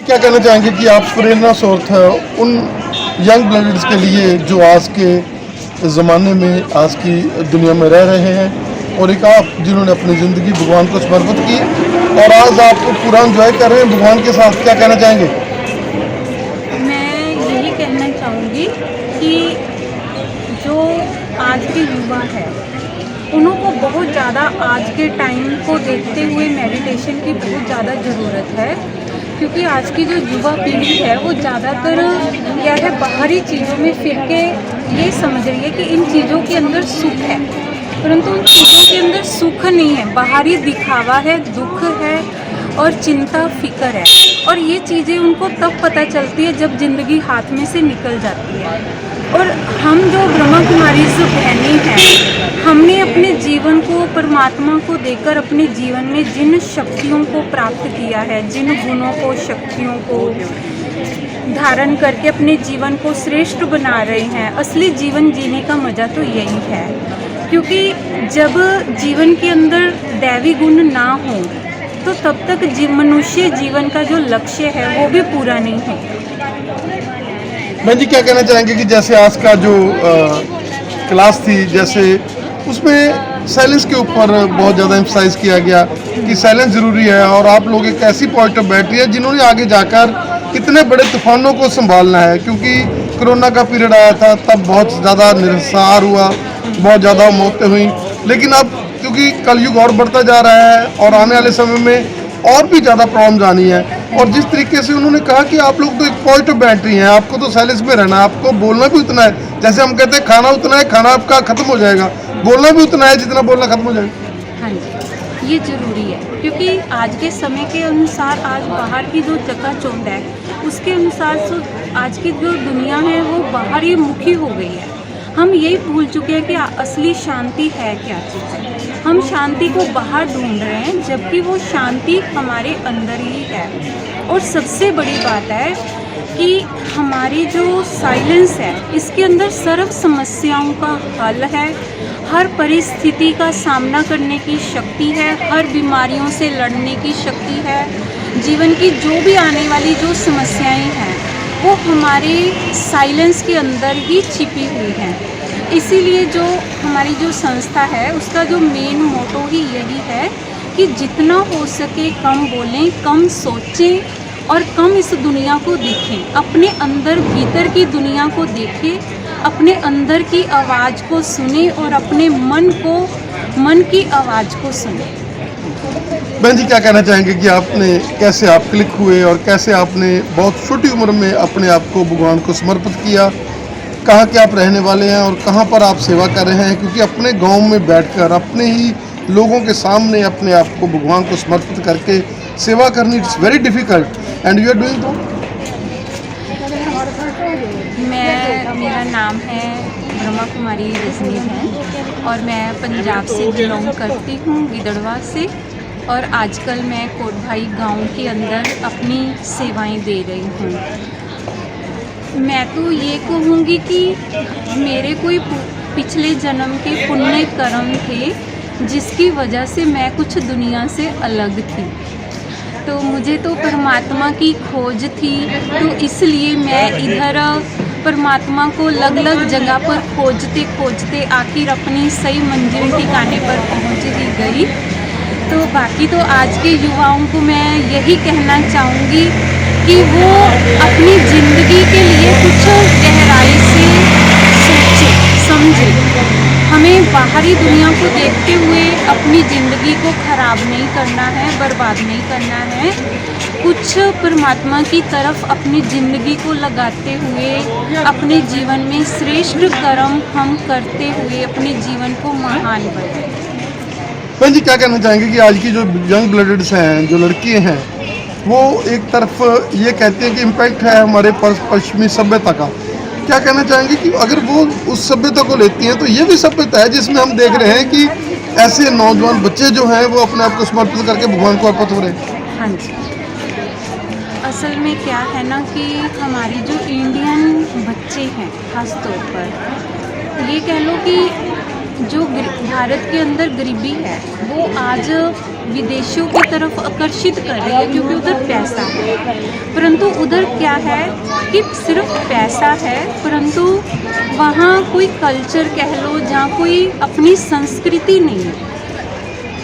क्या कहना चाहेंगे कि आप प्रेरणा स्रोत है उन यंग ब्लडर्स के लिए जो आज के ज़माने में आज की दुनिया में रह रहे हैं, और एक आप जिन्होंने अपनी ज़िंदगी भगवान को समर्पित की और आज आप पूरा एंजॉय कर रहे हैं भगवान के साथ, क्या कहना चाहेंगे? मैं यही कहना चाहूँगी कि जो आज के युवा है उनको बहुत ज़्यादा आज के टाइम को देखते हुए मेडिटेशन की बहुत ज़्यादा ज़रूरत है, क्योंकि आज की जो युवा पीढ़ी है वो ज़्यादातर क्या है बाहरी चीज़ों में फिर के ये समझ रही है कि इन चीज़ों के अंदर सुख है, परंतु उन चीज़ों के अंदर सुख नहीं है, बाहरी दिखावा है, दुख है और चिंता फिक्र है। और ये चीज़ें उनको तब पता चलती है जब ज़िंदगी हाथ में से निकल जाती है। और हम जो ब्रह्मा कुमारी बहनें हैं, हमने अपने जीवन को परमात्मा को देकर अपने जीवन में जिन शक्तियों को प्राप्त किया है, जिन गुणों को शक्तियों को धारण करके अपने जीवन को श्रेष्ठ बना रहे हैं, असली जीवन जीने का मज़ा तो यही है। क्योंकि जब जीवन के अंदर दैवी गुण ना हो तो तब तक मनुष्य जीवन का जो लक्ष्य है वो भी पूरा नहीं है। मैं जी क्या कहना चाहेंगे कि जैसे आज का जो क्लास थी, जैसे उसमें साइलेंस के ऊपर बहुत ज़्यादा एम्फसाइज किया गया कि साइलेंस ज़रूरी है, और आप लोग एक ऐसी पॉइंट ऑफ बैटरी है जिन्होंने आगे जाकर इतने बड़े तूफानों को संभालना है। क्योंकि कोरोना का पीरियड आया था तब बहुत ज़्यादा निरसार हुआ, बहुत ज़्यादा मौतें हुई, लेकिन अब क्योंकि कलयुग और बढ़ता जा रहा है और आने वाले समय में और भी ज़्यादा प्रॉब्लम्स आनी है। और जिस तरीके से उन्होंने कहा कि आप लोग तो एक पॉइंट ऑफ बैटरी हैं, आपको तो साइलेंस में रहना है, आपको बोलना भी उतना है, जैसे हम कहते हैं खाना उतना है, खाना आपका खत्म हो जाएगा, बोलना भी उतना है जितना बोलना खत्म हो जाएगा। हाँ जी, ये ज़रूरी है, क्योंकि आज के समय के अनुसार आज बाहर की जो चकाचौंध है उसके अनुसार आज की जो दुनिया है वो बाहरी मुखी हो गई है। हम यही भूल चुके हैं कि असली शांति है क्या चीज़ है। हम शांति को बाहर ढूंढ रहे हैं, जबकि वो शांति हमारे अंदर ही है। और सबसे बड़ी बात है कि हमारी जो साइलेंस है इसके अंदर सर्व समस्याओं का हल है, हर परिस्थिति का सामना करने की शक्ति है, हर बीमारियों से लड़ने की शक्ति है। जीवन की जो भी आने वाली जो समस्याएं हैं वो हमारे साइलेंस के अंदर ही छिपी हुई हैं। इसीलिए जो हमारी जो संस्था है उसका जो मेन मोटो ही यही है कि जितना हो सके कम बोलें, कम सोचें और कम इस दुनिया को देखें, अपने अंदर भीतर की दुनिया को देखें, अपने अंदर की आवाज़ को सुने और अपने मन की आवाज़ को सुने। बहन जी क्या कहना चाहेंगे कि आपने कैसे आप क्लिक हुए और कैसे आपने बहुत छोटी उम्र में अपने आप को भगवान को समर्पित किया, कहाँ के आप रहने वाले हैं और कहाँ पर आप सेवा कर रहे हैं? क्योंकि अपने गांव में बैठकर अपने ही लोगों के सामने अपने आप को भगवान को समर्पित करके सेवा करनी it's very difficult and you are doing that. मेरा नाम है ब्रह्मा कुमारी रजनी है और मैं पंजाब से बिलोंग करती हूँ, गिदड़वा से। और आजकल मैं कोटभाई गांव के अंदर अपनी सेवाएं दे रही हूँ। मैं तो ये कहूँगी कि मेरे कोई पिछले जन्म के पुण्य कर्म थे जिसकी वजह से मैं कुछ दुनिया से अलग थी। तो मुझे तो परमात्मा की खोज थी, तो इसलिए मैं इधर परमात्मा को अलग अलग जगह पर खोजते खोजते आखिर अपनी सही मंजिल ठिकाने पर पहुँच ही गई। तो बाकी तो आज के युवाओं को मैं यही कहना चाहूँगी कि वो अपनी ज़िंदगी के लिए कुछ गहराई से सोचे समझे। हमें बाहरी दुनिया को देखते हुए अपनी ज़िंदगी को ख़राब नहीं करना है, बर्बाद नहीं करना है। कुछ परमात्मा की तरफ अपनी ज़िंदगी को लगाते हुए अपने जीवन में श्रेष्ठ कर्म हम करते हुए अपने जीवन को महान बनाएं। बहन जी क्या कहना चाहेंगे कि आज की जो यंग ब्लडर्स हैं, जो लड़की हैं, वो एक तरफ ये कहते हैं कि इम्पैक्ट है हमारे पश्चिमी सभ्यता का, क्या कहना चाहेंगे कि अगर वो उस सभ्यता को लेती हैं तो ये भी सभ्यता है जिसमें हम देख रहे हैं कि ऐसे नौजवान बच्चे जो हैं वो अपने आप को समर्पित करके भगवान को अर्पित हो रहे हैं? हाँ जी, असल में क्या है ना कि हमारी जो इंडियन बच्चे हैं खास तौर पर ये कह लो कि जो भारत के अंदर गरीबी है वो आज विदेशों की तरफ आकर्षित कर रही है, क्योंकि उधर पैसा है। परंतु उधर क्या है कि सिर्फ पैसा है, परंतु वहाँ कोई कल्चर कह लो, जहाँ कोई अपनी संस्कृति नहीं है।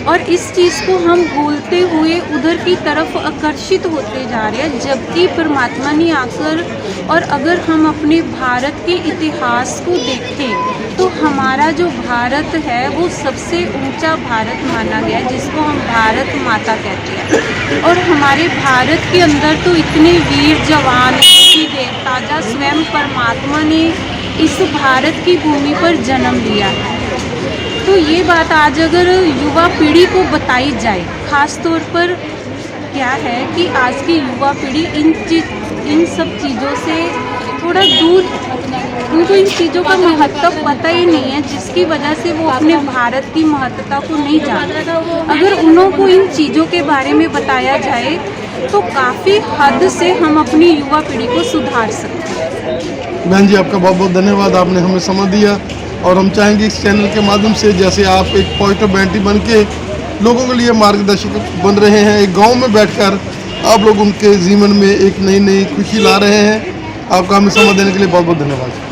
और इस चीज़ को हम भूलते हुए उधर की तरफ आकर्षित होते जा रहे हैं, जबकि परमात्मा ने आकर, और अगर हम अपने भारत के इतिहास को देखें तो हमारा जो भारत है वो सबसे ऊंचा भारत माना गया है, जिसको हम भारत माता कहते हैं। और हमारे भारत के अंदर तो इतने वीर जवान की देवताजा स्वयं परमात्मा ने इस भारत की भूमि पर जन्म लिया है। तो ये बात आज अगर युवा पीढ़ी को बताई जाए, ख़ास तौर पर क्या है कि आज की युवा पीढ़ी इन सब चीज़ों से थोड़ा दूर, उनको इन चीज़ों का महत्व पता ही नहीं है, जिसकी वजह से वो अपने भारत की महत्ता को नहीं जानते। अगर उनको इन चीज़ों के बारे में बताया जाए तो काफ़ी हद से हम अपनी युवा पीढ़ी को सुधार सकते हैं। बहन जी, आपका बहुत बहुत धन्यवाद, आपने हमें समय दिया। और हम चाहेंगे इस चैनल के माध्यम से, जैसे आप एक पॉजिटिव एंटी बन के लोगों के लिए मार्गदर्शक बन रहे हैं, एक गांव में बैठकर आप लोग उनके जीवन में एक नई नई खुशी ला रहे हैं। आपका हमें समय देने के लिए बहुत बहुत धन्यवाद।